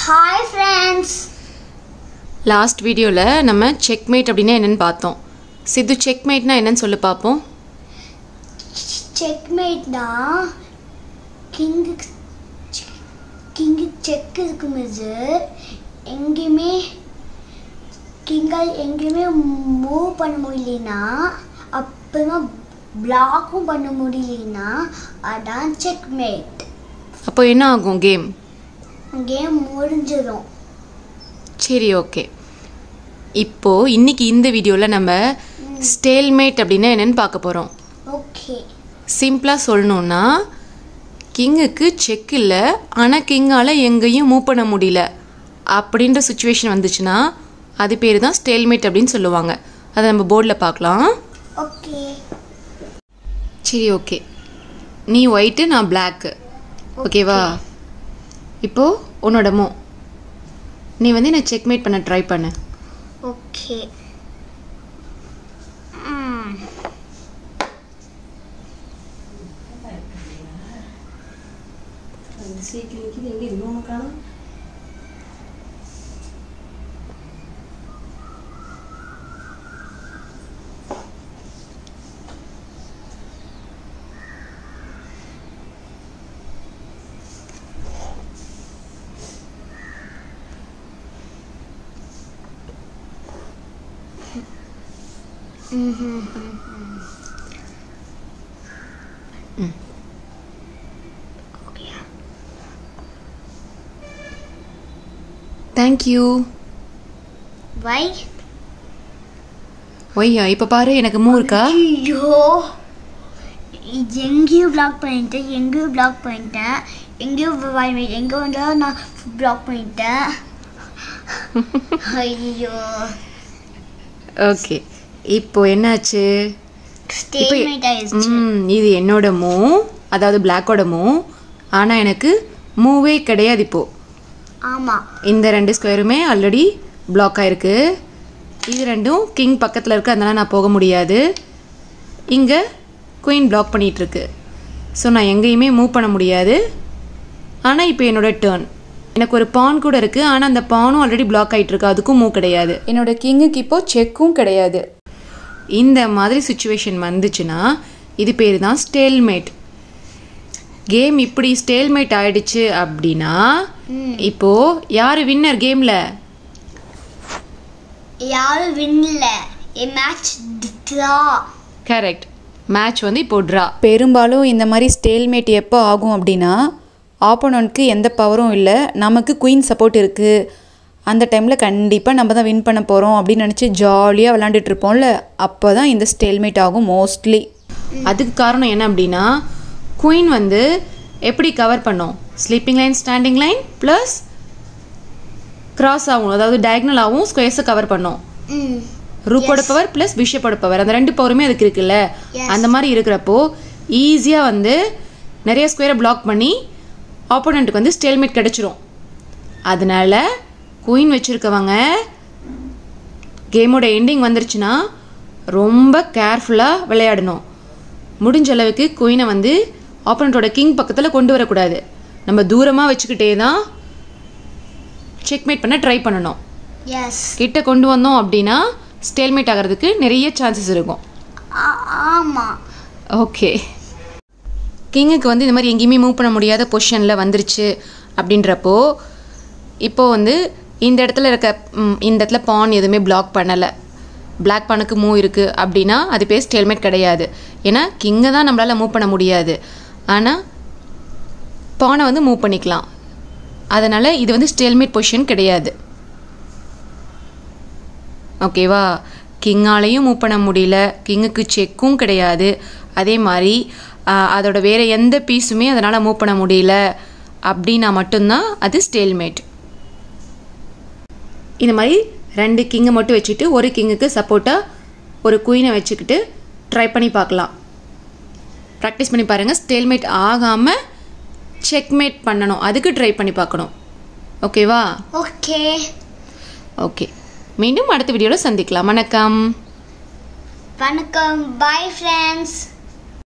Hi friends. Last video la நம்ம checkmate அப்படினா என்னன்னு பார்த்தோம். சித்து checkmate னா என்னன்னு சொல்லு பாப்போம். Checkmate னா king check இருக்கும்போது எங்கேயுமே எங்கேயுமே மூவ் பண்ண முடியலனா அப்புறமா பிளாக்கும் பண்ண முடியலனா அதான் checkmate. அப்போ என்ன ஆகும் கேம் முடிஞ்சிரும். சரி ஓகே. இப்போ இன்னைக்கு இந்த வீடியோல நம்ம ஸ்டேல்மேட் அப்படினா என்னன்னு பார்க்க போறோம். ஓகே. சிம்பிளா சொல்லணும்னா கிங்குக்கு செக் இல்ல ஆனா கிங்கால எங்கேயும் மூவ் பண்ண முடியல அப்படின்ற சிச்சுவேஷன் வந்துச்சுனா அது பேரு தான் ஸ்டேல்மேட் அப்படினு சொல்லுவாங்க. அத நம்ம போர்டுல பார்க்கலாம். ஓகே. சரி ஓகே. நீ ஒயிட் நான் Black. ஓகேவா? இப்போ உன்னோட மூவ். நீ வந்து என்ன செக்மேட் பண்ண ட்ரை பண்ணு. ஓகே. Thank you. Why? ஒய்யா இப்போ பாரு எனக்கு மூவ் இருக்கா? ஐயோ எங்கேயும் பிளாக் பண்ணிட்டேன், எங்கேயும் பிளாக் பண்ணிட்டேன், எங்கே வந்தா நான் பிளாக் பண்ணிட்டேன். ஐயோ. ஓகே. இப்போ என்னாச்சு? ஸ்டேல்மேட் ஆயிடுச்சு. இது என்னோட மூவ், அதாவது பிளாக்கோட மூவ். ஆனா எனக்கு மூவே கிடையாது இப்போ. ஆமா. இந்த ரெண்டு ஸ்கொயருமே ஆல்ரெடி பிளாக் ஆயிருக்கு. இது ரெண்டும் கிங் பக்கத்துல இருக்கு, அதனால நான் போக முடியாது. இங்க குயின் பிளாக் பண்ணிட்டு இருக்கு. ஸோ நான் எங்கேயுமே மூவ் பண்ண முடியாது. ஆனா இப்போ என்னோட டர்ன். எனக்கு ஒரு பான் கூட இருக்கு, ஆனா அந்த பானும் ஆல்ரெடி பிளாக் ஆயிட்டு இருக்கு, அதுக்கும் மூவ் கிடையாது. என்னோட கிங்குக்கு இப்போ செக்கும் கிடையாது. இந்த மாதிரி சிச்சுவேஷன் வந்துச்சுன்னா இது பேர் தான் ஸ்டேல்மேட். கேம் இப்படி ஸ்டேல்மேட் ஆயிடுச்சு அப்படின்னா இப்போ யாரு வின்னர் கேம்ல? யாரும் வின்ல. a match draw. Correct. Match வந்து இப்போ ட்ரா. பெரும்பாலும் இந்த மாதிரி ஸ்டேல்மேட் எப்போ ஆகும் அப்படின்னா ஆப்போனண்ட்க்கு எந்த பவரும் இல்லை, நமக்கு குயின் சப்போர்ட் இருக்குது, அந்த டைமில் கண்டிப்பாக நம்ம தான் வின் பண்ண போகிறோம் அப்படின்னு நினச்சி ஜாலியாக விளாண்டுட்டு இருப்போம்ல, அப்போ தான் இந்த ஸ்டேல்மேட் ஆகும் மோஸ்ட்லி. அதுக்கு காரணம் என்ன அப்படின்னா குயின் வந்து எப்படி கவர் பண்ணோம்? Sleeping line, standing line plus cross ஆகும், அதாவது டயக்னலாகவும் ஸ்கொயர்ஸை கவர் பண்ணோம். ரூப்போட பவர் ப்ளஸ் பிஷப்போட பவர், அந்த ரெண்டு பவருமே அதுக்கு இருக்குல்ல. அந்த மாதிரி இருக்கிறப்போ ஈஸியாக வந்து நிறைய ஸ்கொயரை பிளாக் பண்ணி ஆப்போனண்ட்டுக்கு வந்து ஸ்டேல்மேட் கிடைச்சிரும். அதனால குயின் வச்சுருக்கவங்க கேமோட எண்டிங் வந்துருச்சுன்னா ரொம்ப கேர்ஃபுல்லாக விளையாடணும். முடிஞ்ச அளவுக்கு குயினை வந்து ஆப்போனண்ட்டோட கிங் பக்கத்தில் கொண்டு வரக்கூடாது. நம்ம தூரமாக வச்சுக்கிட்டே தான் செக்மேட் பண்ண ட்ரை பண்ணணும். கிட்ட கொண்டு வந்தோம் அப்படின்னா ஸ்டேல்மேட் ஆகிறதுக்கு நிறைய சான்சஸ் இருக்கும். ஆமா. ஓகே. கிங்குக்கு வந்து இந்த மாதிரி எங்கேயுமே மூவ் பண்ண முடியாத பொசிஷனில் வந்துருச்சு அப்படின்றப்போ இப்போ வந்து இந்த இடத்துல பான் எதுவுமே பிளாக் பண்ணலை, பிளாக் பானுக்கு மூவ் இருக்குது அப்படின்னா அது பேர் ஸ்டேல்மேட் கிடையாது. ஏன்னா கிங்கை தான் நம்மளால் மூவ் பண்ண முடியாது, ஆனால் பானை வந்து மூவ் பண்ணிக்கலாம். அதனால் இது வந்து ஸ்டேல்மேட் பொசிஷன் கிடையாது. ஓகேவா? கிங்காலையும் மூவ் பண்ண முடியல, கிங்குக்கு செக்கும் கிடையாது, அதே மாதிரி அதோட வேறு எந்த பீஸுமே அதனால் மூவ் பண்ண முடியல அப்படின்னா மட்டும்தான் அது ஸ்டேல்மேட். இந்த மாதிரி ரெண்டு கிங்கை மட்டும் வச்சுட்டு ஒரு கிங்குக்கு சப்போர்ட்டாக ஒரு குயினை வச்சுக்கிட்டு ட்ரை பண்ணி பார்க்கலாம். ப்ராக்டிஸ் பண்ணி பாருங்கள். ஸ்டேல்மேட் ஆகாமல் செக்மேட் பண்ணணும், அதுக்கு ட்ரை பண்ணி பார்க்கணும். ஓகேவா? ஓகே. ஓகே. மீண்டும் அடுத்த வீடியோவில் சந்திக்கலாம். வணக்கம். வணக்கம். Bye friends.